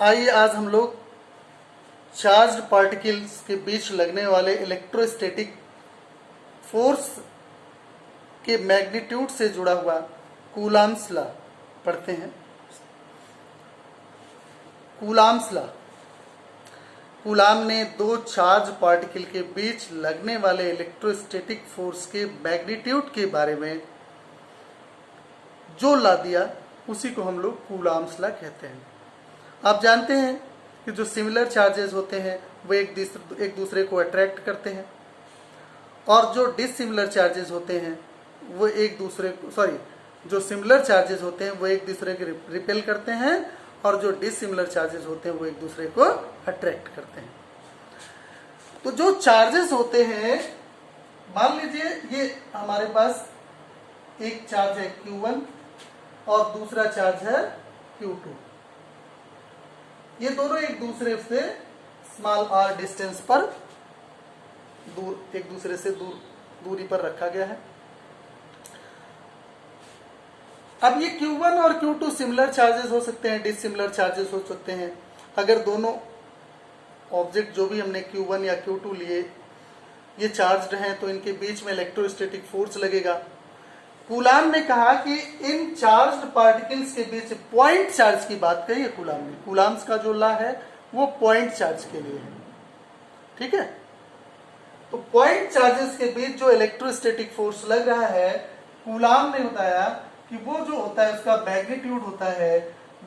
आइए आज हम लोग चार्ज्ड पार्टिकल्स के बीच लगने वाले इलेक्ट्रोस्टैटिक फोर्स के मैग्नीट्यूड से जुड़ा हुआ कूलाम्स लॉ पढ़ते हैं। Coulombs law. कूलाम ने दो चार्ज पार्टिकल के बीच लगने वाले इलेक्ट्रोस्टैटिक फोर्स के मैग्नीट्यूड के बारे में जो लॉ दिया उसी को हम लोग कूलाम्स लॉ कहते हैं। आप जानते हैं कि जो सिमिलर चार्जेस होते हैं वो एक दूसरे को अट्रैक्ट करते हैं और जो डिसिमिलर चार्जेस होते हैं वो जो सिमिलर चार्जेस होते हैं वो एक दूसरे के रिपेल करते हैं और जो डिसिमिलर चार्जेस होते हैं वो एक दूसरे को अट्रैक्ट करते हैं। तो जो चार्जेस होते हैं, मान लीजिए ये हमारे पास एक चार्ज है Q1 और दूसरा चार्ज है Q2। ये दोनों एक दूसरे से स्मॉल r डिस्टेंस पर एक दूसरे से दूरी पर रखा गया है। अब ये Q1 और Q2 सिमिलर चार्जेस हो सकते हैं, डिसिमिलर चार्जेस हो सकते हैं। अगर दोनों ऑब्जेक्ट जो भी हमने Q1 या Q2 लिए ये चार्ज्ड हैं तो इनके बीच में इलेक्ट्रोस्टैटिक फोर्स लगेगा। कूलाम ने कहा कि इन चार्ज्ड पार्टिकल्स के बीच पॉइंट चार्ज की बात कही है कूलाम ने। कूलाम्स का जो लॉ है वो पॉइंट चार्ज के लिए है, ठीक है। तो पॉइंट चार्जेस के बीच जो इलेक्ट्रोस्टैटिक फोर्स लग रहा है, कूलाम ने बताया कि वो जो होता है उसका मैग्नीट्यूड होता है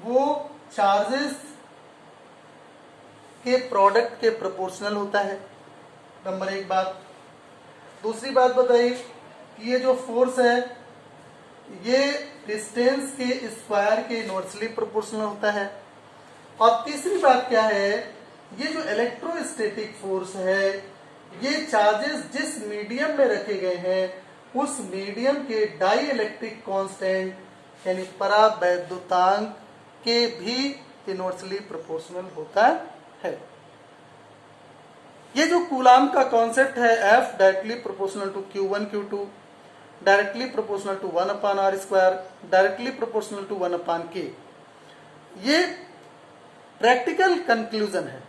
वो चार्जेस के प्रोडक्ट के प्रोपोर्शनल होता है। नंबर एक बात। दूसरी बात बताइए कि ये जो फोर्स है ये डिस्टेंस के स्क्वायर के इनवर्सली प्रोपोर्शनल होता है। और तीसरी बात क्या है, ये जो इलेक्ट्रोस्टैटिक फोर्स है ये चार्जेस जिस मीडियम में रखे गए हैं उस मीडियम के डाई इलेक्ट्रिक कांस्टेंट यानी परावैद्युतांक के भी इनवर्सली प्रोपोर्शनल होता है। ये जो कूलाम का कॉन्सेप्ट है F directly proportional to Q1 Q2, directly proportional to 1/r², directly proportional to 1/k, ये प्रैक्टिकल कंक्लूजन है,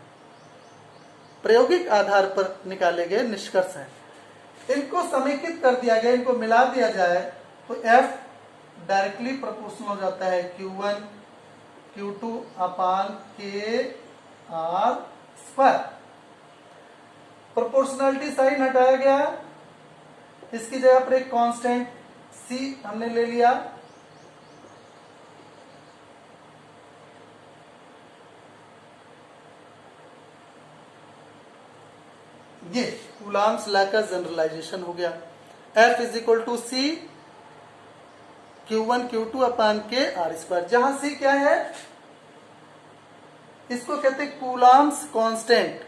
प्रायोगिक आधार पर निकाले गए निष्कर्ष हैं। इनको समेकित कर दिया गया, इनको मिला दिया जाए तो F डायरेक्टली प्रोपोर्शनल हो जाता है Q1 Q2/k r²। Proportionality sign हटाया गया, इसकी जगह पर एक कांस्टेंट C हमने ले लिया। ये कूलाम्स लॉ का जनरलाइजेशन हो गया। F = C Q1 Q2/k r²। जहां C क्या है, इसको कहते हैं कूलाम्स कांस्टेंट।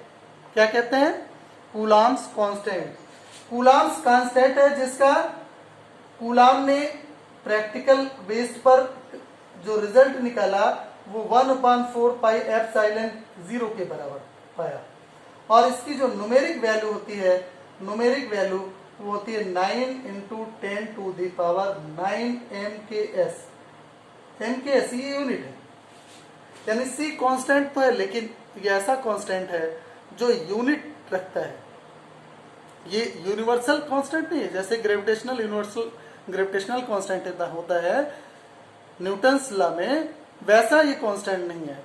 क्या कहते हैं? Coulombs constant. कूलाम्स कांस्टेंट है जिसका कूलाम ने प्रैक्टिकल बेस पर जो रिजल्ट निकाला वो 1/4πε0 के बराबर पाया। और इसकी जो न्यूमेरिक वैल्यू होती है, न्यूमेरिक वैल्यू वो होती है 9 × 10⁹ MKS। MKS ये यूनिट है, यानी C कांस्टेंट तो है लेकिन ये ऐसा कांस्टेंट है जो यूनिट रखता है। ये यूनिवर्सल कांस्टेंट नहीं है, जैसे ग्रेविटेशनल कांस्टेंट होता है न्यूटन्स लॉ में, वैसा ये कांस्टेंट नहीं है।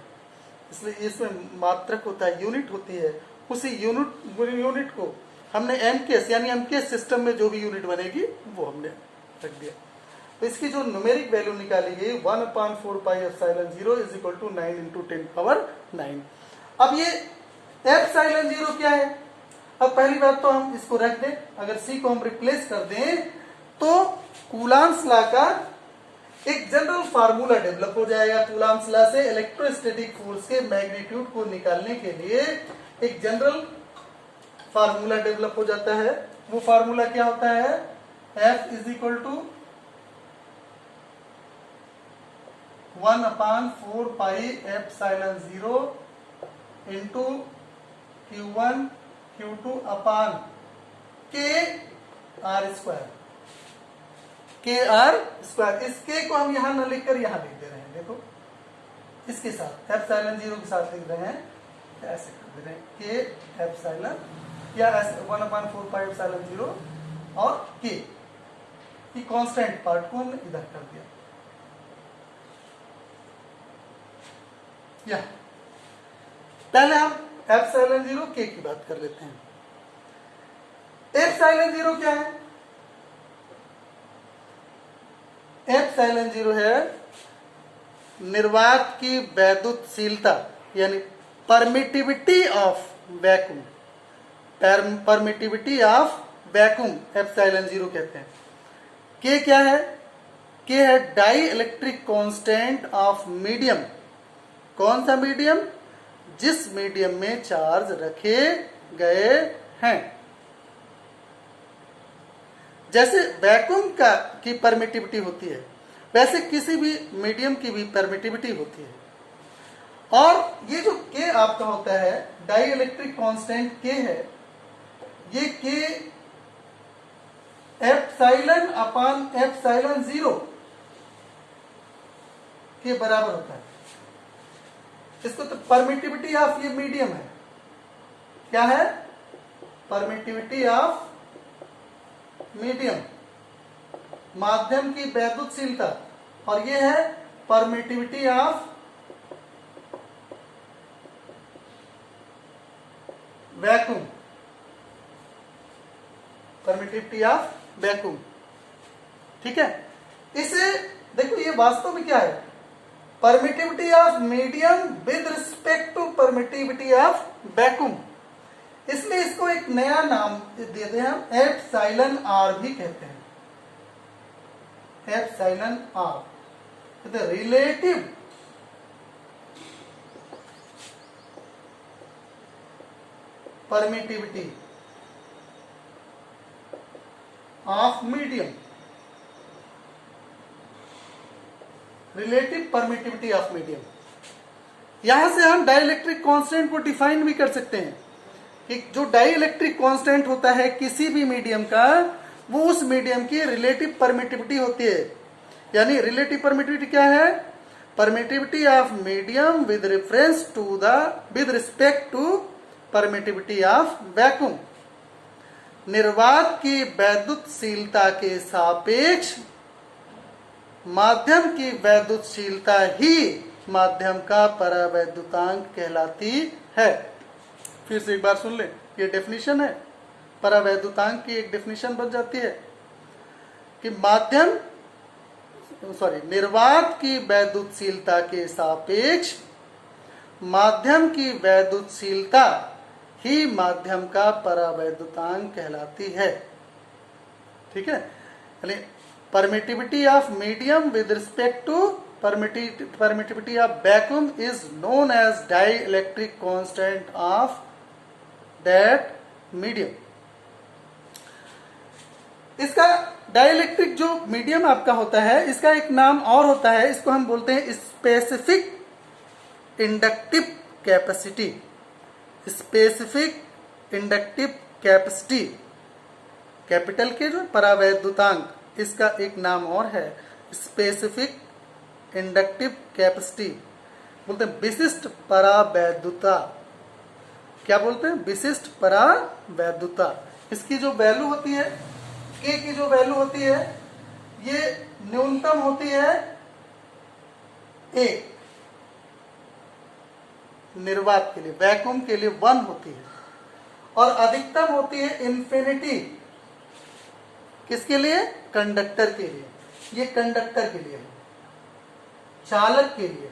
इसलिए इसमें मात्रक होता है, यूनिट होती है। उसी यूनिट को हमने MKS यानी MKS सिस्टम में जो भी यूनिट बनेगी वो हमने रख दिया। तो इसकी जो न्यूमेरिक वैल्यू निकाली गई 1/4πε0 = 9 × 10⁹ अब ये ε0 क्या है? अब पहली बात तो हम इसको रख दें, अगर C को हम रिप्लेस कर दें तो कूलाम्स लॉ का एक जनरल फार्मूला डेवलप हो जाएगा। कूलाम्स लॉ से इलेक्ट्रोस्टैटिक फोर्स के मैग्नीट्यूड को निकालने के लिए एक जनरल फार्मूला डेवलप हो जाता है। वो फार्मूला क्या होता है? F = 1/4πε0 × Q1 Q2/k r²। k r²। इस k को हम यहां न लिखकर यहां लिख दे रहे हैं। देखो इसके साथ एप्सिलॉन 0 के साथ लिख रहे हैं, ऐसे कर दे रहे हैं के एप्सिलॉन या ऐसे 1/4 पाई एप्सिलॉन 0 और के की कांस्टेंट पार्ट को हमने इधर कर दिया। या पहले हम एप्सिलॉन 0 के की बात कर लेते हैं। एप्सिलॉन 0 क्या है? एप्सिलॉन 0 है निर्वात की वैद्युतशीलता यानी permittivity of vacuum, permittivity of vacuum epsilon 0 कहते हैं। के क्या है? के है dielectric constant of medium. कौन सा मीडियम? जिस मीडियम में चार्ज रखे गए हैं। जैसे वैक्यूम का की परमिटिविटी होती है, वैसे किसी भी मीडियम की भी परमिटिविटी होती है। और ये जो के आपका होता है डाई इलेक्ट्रिक कांस्टेंट के है, ये के एप्सिलॉन अपान एप्सिलॉन 0 के बराबर होता है। इसको तो परमिटिविटी ऑफ ये मीडियम है। क्या है? परमिटिविटी ऑफ मीडियम, माध्यम की वैद्युतशीलता, और ये है permittivity of vacuum, permittivity of vacuum. ठीक है, इसे देखो ये वास्तव में क्या है? Permittivity of medium with respect to permittivity of vacuum. इसलिए इसको एक नया नाम दे दें हम, एप्सिलॉन आर भी कहते हैं। Epsilon r relative permittivity of medium, relative permittivity of medium. यहां से हम डाइलेक्ट्रिक कांस्टेंट को डिफाइन भी कर सकते हैं कि जो डाइलेक्ट्रिक कांस्टेंट होता है किसी भी मीडियम का, वो उस मीडियम की रिलेटिव परमिटिविटी होती है। यानी रिलेटिव परमिटिविटी क्या है? Permittivity of medium with reference to the with respect to permittivity of vacuum. निर्वात की वैद्युतशीलता के सापेक्ष माध्यम की वैद्युतशीलता ही माध्यम का परावैद्युतांक कहलाती है। फिर से एक बार सुन ले, ये डेफिनेशन है, परावैद्युतांक की एक डेफिनेशन बन जाती है कि निर्वात की वैद्युतशीलता के सापेक्ष माध्यम की वैद्युतशीलता ही माध्यम का परावैद्युतांक कहलाती है। ठीक है, यानी permittivity of medium with respect to permittivity of vacuum is known as dielectric constant of that medium। इसका डाइलेक्ट्रिक जो मीडियम आपका होता है, इसका एक नाम और होता है, इसको हम बोलते हैं specific inductive capacity. Specific inductive capacity, capital के जो परावैद्युतांक, इसका एक नाम और है स्पेसिफिक इंडक्टिव कैपेसिटी। बोलते हैं विशिष्ट परावैद्युता। क्या बोलते हैं? विशिष्ट परावैद्युता। इसकी जो वैल्यू होती है, के की जो वैल्यू होती है, ये न्यूनतम होती है 1, निर्वात के लिए, वैक्यूम के लिए 1 होती है, और अधिकतम होती है इन्फिनिटी। किसके लिए? कंडक्टर के लिए। ये कंडक्टर के लिए, चालक के लिए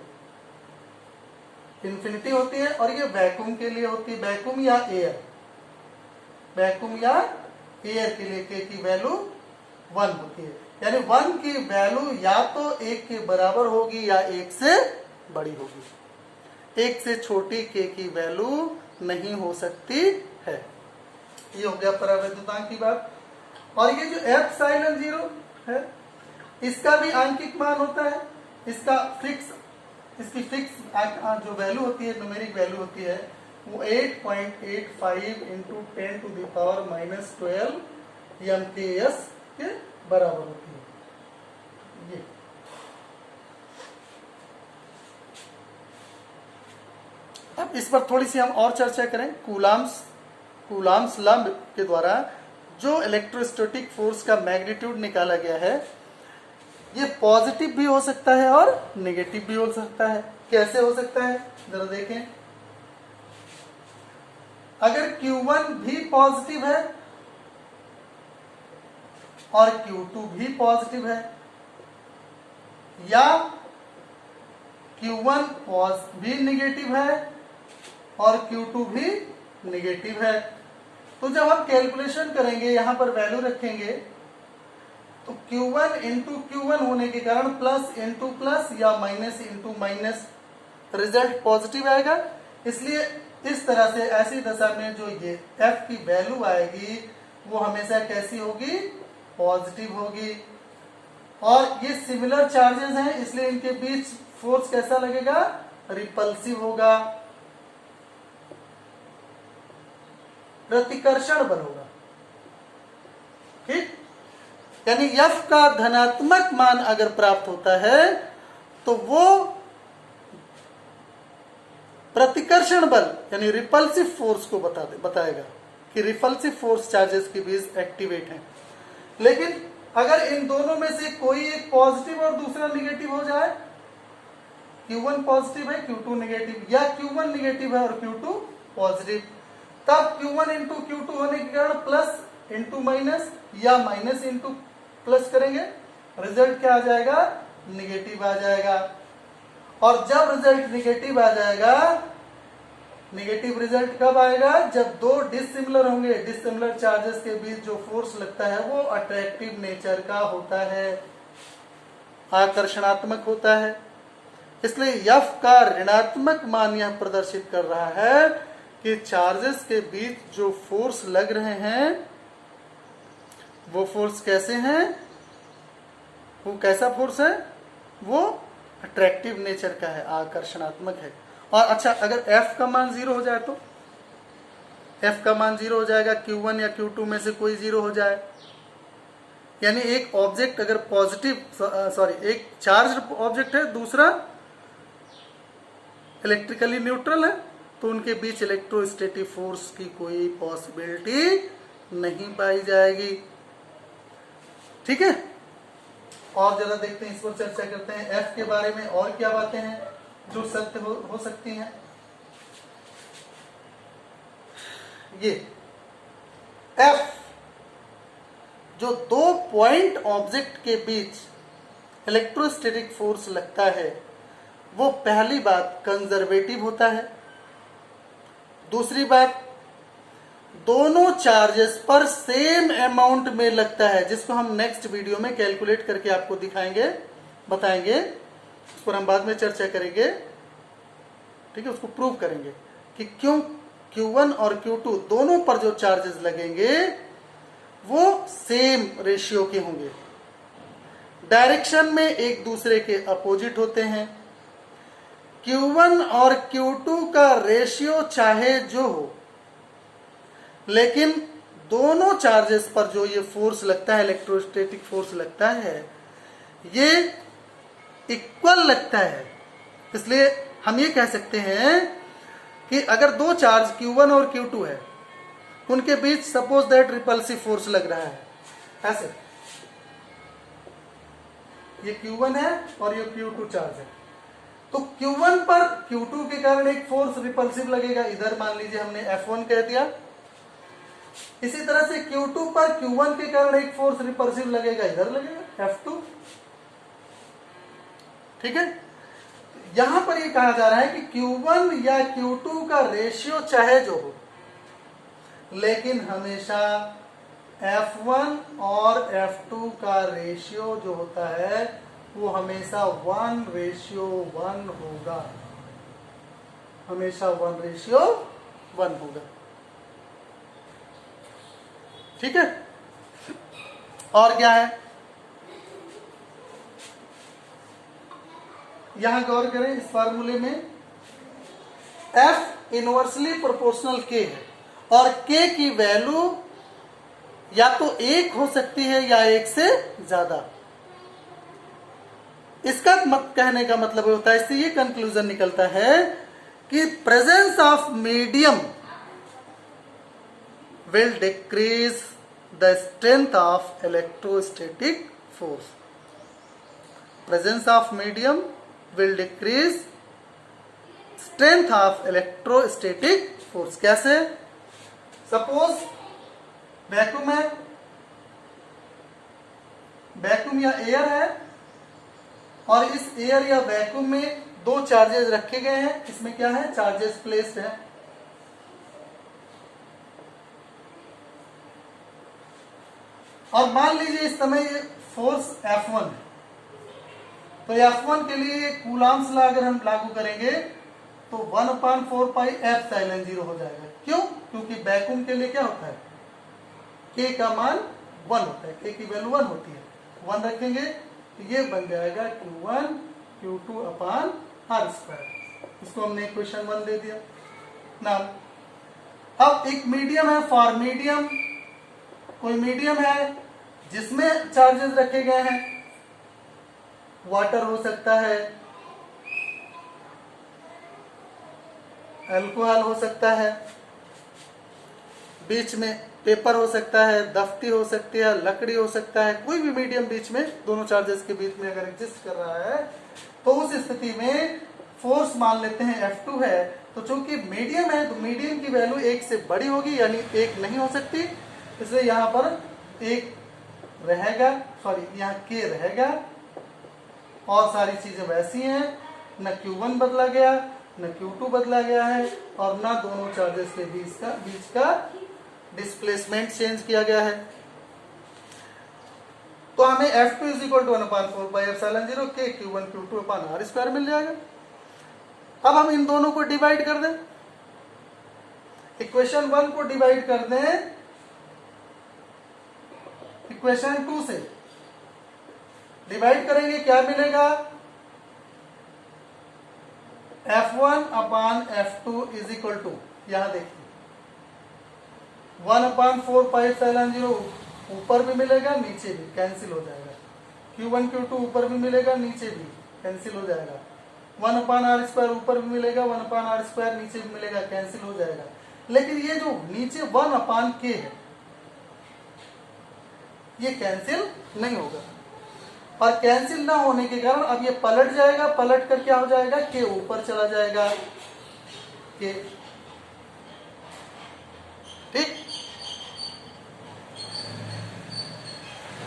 इन्फिनिटी होती है, और ये वैक्यूम के लिए होती है, वैक्यूम या एयर, वैक्यूम या एयर के लिए के की वैल्यू 1 होती है। यानी 1 की वैल्यू या तो 1 के बराबर होगी या 1 से बड़ी होगी। 1 से छोटी के की वैल्यू नहीं हो सकती है। ये हो गया परावैद्युतांक की बात। और ये जो एप्सिलॉन 0 है, इसका भी आंकिक मान होता है। इसका इसकी फिक्स जो वैल्यू होती है, न्यूमेरिक वैल्यू होती है, वो 8.85 into 10 to the power -12 MKS के बराबर होती है। ये अब इस पर थोड़ी सी हम और चर्चा करें। कूलाम्स लॉ के द्वारा जो इलेक्ट्रोस्टैटिक फोर्स का मैग्नीट्यूड निकाला गया है, ये पॉजिटिव भी हो सकता है और नेगेटिव भी हो सकता है। कैसे हो सकता है जरा देखें। अगर Q1 भी पॉजिटिव है और Q2 भी पॉजिटिव है, या Q1 भी निगेटिव है और Q2 भी निगेटिव है, तो जब हम कैलकुलेशन करेंगे, यहां पर वैल्यू रखेंगे, तो Q1 इंटू Q1 होने के कारण प्लस इंटू प्लस या minus into minus result positive आएगा। इसलिए इस तरह से ऐसी दशा में जो ये F की वैल्यू आएगी वो हमेशा कैसी होगी, पॉजिटिव होगी। और ये सिमिलर चार्जेस हैं, इसलिए इनके बीच फोर्स कैसा लगेगा, रिपल्सिव होगा, प्रतिकर्षण बल होगा। ठीक, यानी F का धनात्मक मान अगर प्राप्त होता है तो वो प्रतिकर्षण बल यानी रिपल्सिव फोर्स को बताएगा कि रिपल्सिव फोर्स चार्जेस के बीच एक्टिवेट है। लेकिन अगर इन दोनों में से कोई एक पॉजिटिव और दूसरा निगेटिव हो जाए, Q1 पॉजिटिव है Q2 निगेटिव, या Q1 निगेटिव है और Q2 पॉजिटिव, तब Q1 इंटू Q2 होने के कारण प्लस इंटू माइनस या माइनस इंटू प्लस करेंगे, रिजल्ट क्या आ जाएगा, निगेटिव आ जाएगा। और जब रिजल्ट निगेटिव आ जाएगा, निगेटिव रिजल्ट कब आएगा, जब दो डिसिमिलर होंगे, डिसिमिलर चार्जेस के बीच जो फोर्स लगता है वो अट्रैक्टिव नेचर का होता है, आकर्षणात्मक होता है। इसलिए F का ऋणात्मक मान यह प्रदर्शित कर रहा है कि चार्जेस के बीच जो फोर्स लग रहे हैं वो फोर्स कैसे हैं, वो कैसा फोर्स है, वो अट्रैक्टिव नेचर का है, आकर्षणात्मक है। और अच्छा, अगर F का मान 0 हो जाए तो F का मान 0 हो जाएगा, Q1 या Q2 में से कोई 0 हो जाए, यानी एक ऑब्जेक्ट अगर एक चार्ज ऑब्जेक्ट है, दूसरा इलेक्ट्रिकली न्यूट्रल है, तो उनके बीच इलेक्ट्रोस्टैटिक फोर्स की कोई पॉसिबिलिटी नहीं पाई जाएगी। ठीक है, और जरा देखते हैं, इस पर चर्चा करते हैं F के बारे में और क्या बातें हैं जो सत्य हो सकती हैं। ये F जो दो पॉइंट ऑब्जेक्ट के बीच इलेक्ट्रोस्टैटिक फोर्स लगता है वो पहली बात कंजर्वेटिव होता है, दूसरी बात दोनों चार्जेस पर सेम अमाउंट में लगता है, जिसको हम नेक्स्ट वीडियो में कैलकुलेट करके आपको दिखाएंगे, बताएंगे, उस पर हम बाद में चर्चा करेंगे। ठीक है, उसको प्रूव करेंगे कि क्यों Q1 और Q2 दोनों पर जो चार्जेस लगेंगे वो सेम रेशियो के होंगे, डायरेक्शन में एक दूसरे के अपोजिट होते हैं। Q1 और Q2 का रेशियो चाहे जो हो, लेकिन दोनों चार्जेस पर जो ये फोर्स लगता है, इलेक्ट्रोस्टैटिक फोर्स लगता है, ये इक्वल लगता है। इसलिए हम ये कह सकते हैं कि अगर दो चार्ज Q1 और Q2 है, उनके बीच सपोज दैट रिपल्सिव फोर्स लग रहा है, ऐसे ये Q1 है और ये Q2 चार्ज है, तो Q1 पर Q2 के कारण एक फोर्स रिपल्सिव लगेगा, इधर मान लीजिए हमने F1 कह दिया। इसी तरह से Q2 पर Q1 के कारण एक फोर्स रिपल्सिव लगेगा, इधर लगेगा F2। ठीक है, यहां पर ये कहा जा रहा है कि Q1 या Q2 का रेशियो चाहे जो हो, लेकिन हमेशा F1 और F2 का रेशियो जो होता है वो हमेशा 1:1 होगा, हमेशा 1:1 होगा। ठीक है, और क्या है, यहां गौर करें इस फार्मूले में F इनवर्सली प्रोपोर्शनल K है और K की वैल्यू या तो 1 हो सकती है या 1 से ज्यादा। इसका कहने का मतलब होता है, इससे ये कंक्लूजन निकलता है कि presence of medium will decrease the strength of electrostatic force. Presence of medium will decrease strength of electrostatic force. कैसे? Suppose वैक्यूम है, वैक्यूम या एयर है, और इस एयर या वैक्यूम में दो चार्जेस रखे गए हैं. इसमें क्या है? चार्जेस प्लेस्ड है. और मान लीजिए इस समय ये फोर्स F1 है, तो F1 के लिए कूलॉम्स लॉ अगर हम लागू करेंगे तो 1/4 पाई एप्सिलॉन 0 हो जाएगा. क्यों? क्योंकि वैक्यूम के लिए क्या होता है? K का मान 1 होता है, K की वैल्यू 1 होती है. 1 रखेंगे तो ये बन जाएगा Q1 Q2 अपान R². इसको हमने इक्वेशन 1 दे दिया ना. अब एक मीडियम है, फॉर मीडियम कोई मीडियम है जिसमें चार्जेस रखे गए हैं. वाटर हो सकता है, अल्कोहल हो सकता है, बीच में पेपर हो सकता है, दफ्ती हो सकती है, लकड़ी हो सकता है. कोई भी मीडियम बीच में, दोनों चार्जेस के बीच में अगर एग्जिस्ट कर रहा है तो उस स्थिति में फोर्स मान लेते हैं F2 है. तो चूंकि मीडियम है तो मीडियम की वैल्यू 1 से बड़ी होगी, यानी 1 नहीं हो सकती. इसलिए यहां पर एक रहेगा, सॉरी यहाँ K रहेगा, और सारी चीजें वैसी हैं. न Q1 बदला गया, न Q2 बदला गया है, और न दोनों चार्जेस के बीच का डिस्प्लेसमेंट चेंज किया गया है. तो हमें F2 = 1/4 pi epsilon 0 K Q1 Q2 अपान R² मिल जाएगा. अब हम इन दोनों को डिवाइड कर दें, इक्वेशन 1 को डिवाइड कर दें इक्वेशन 2 से. डिवाइड करेंगे, क्या मिलेगा? F1 अपान F2 = यहां देखिए 1/4 पाई एप्सिलॉन 0 ऊपर भी मिलेगा, नीचे भी कैंसिल हो जाएगा. Q1 Q2 ऊपर भी मिलेगा, नीचे भी कैंसिल हो जाएगा. 1/R² ऊपर भी मिलेगा, 1/R² नीचे भी मिलेगा, कैंसिल हो जाएगा. लेकिन ये जो नीचे 1/K है ये कैंसिल नहीं होगा, और कैंसिल ना होने के कारण अब ये पलट जाएगा. पलट कर क्या हो जाएगा? K ऊपर चला जाएगा. K ठीक.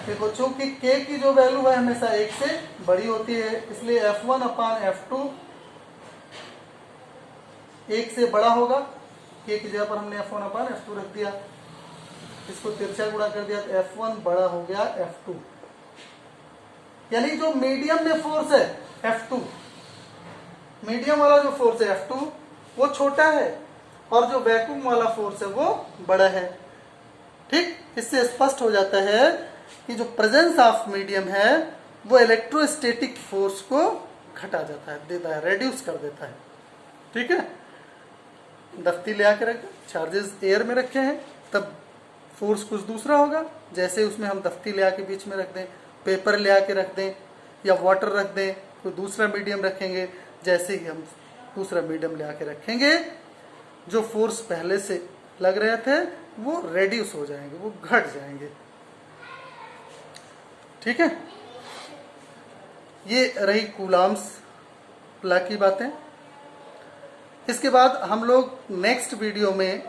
देखो चूंकि K की जो वैल्यू है हमेशा 1 से बड़ी होती है, इसलिए F1 अपान F2 1 से बड़ा होगा. K की जगह पर हमने F1 अपान F2 रख दिया, इसको तिरछा गुणा कर दिया तो F1 बड़ा हो गया F2. यानी जो मीडियम में फोर्स है F2, मीडियम वाला जो फोर्स है F2 वो छोटा है, और जो वैक्यूम वाला फोर्स है वो बड़ा है. ठीक. इससे स्पष्ट हो जाता है कि जो प्रेजेंस ऑफ मीडियम है वो इलेक्ट्रोस्टैटिक फोर्स को घटा जाता है, देता है, रेड्यूस कर देता है. ठीक है. दफ्ती ले आके रखें, चार्जेस एयर में रखे हैं, तब फोर्स कुछ दूसरा होगा. जैसे उसमें हम दफ्ती ले आके बीच में रख दें, पेपर ले आके रख दें, या वाटर रख दें, कोई दूसरा मीडियम रखेंगे, जैसे ही हम दूसरा मीडियम ले आके रखेंगे जो फोर्स पहले से लग रहे थे वो रेड्यूस हो जाएंगे, वो घट जाएंगे. ठीक है. ये रही कूलॉम्स लॉ की बातें. इसके बाद हम लोग नेक्स्ट वीडियो में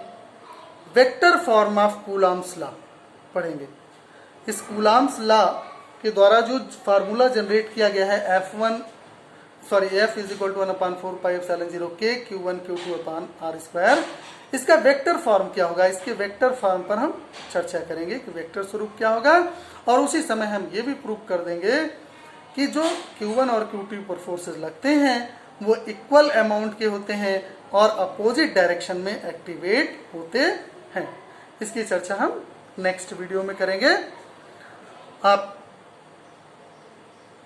vector form of Coulomb's law पढ़ेंगे. इस कूलॉम्स लॉ के द्वारा जो फार्मूला जनरेट किया गया है F = 1/4 pi epsilon 0 K Q1 Q2 अपान R², इसका वेक्टर फॉर्म क्या होगा, इसके वेक्टर फॉर्म पर हम चर्चा करेंगे कि वेक्टर स्वरूप क्या होगा. और उसी समय हम ये भी प्रूव कर देंगे कि जो Q1 और Q2 पर फोर्सेस लगते हैं वो इक्वल अमाउंट के होते हैं और अपोजिट डायरेक्शन में एक्टिवेट होते हैं. इसकी चर्चा हम नेक्स्ट वीडियो में करेंगे. आप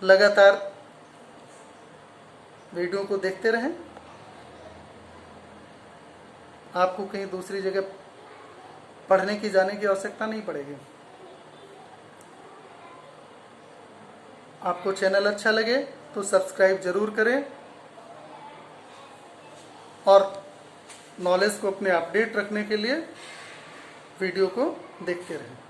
लगातार वीडियो को देखते रहें, आपको कहीं दूसरी जगह पढ़ने की जाने की आवश्यकता नहीं पड़ेगी. आपको चैनल अच्छा लगे तो सब्सक्राइब जरूर करें, और नॉलेज को अपने अपडेट रखने के लिए वीडियो को देखते रहें।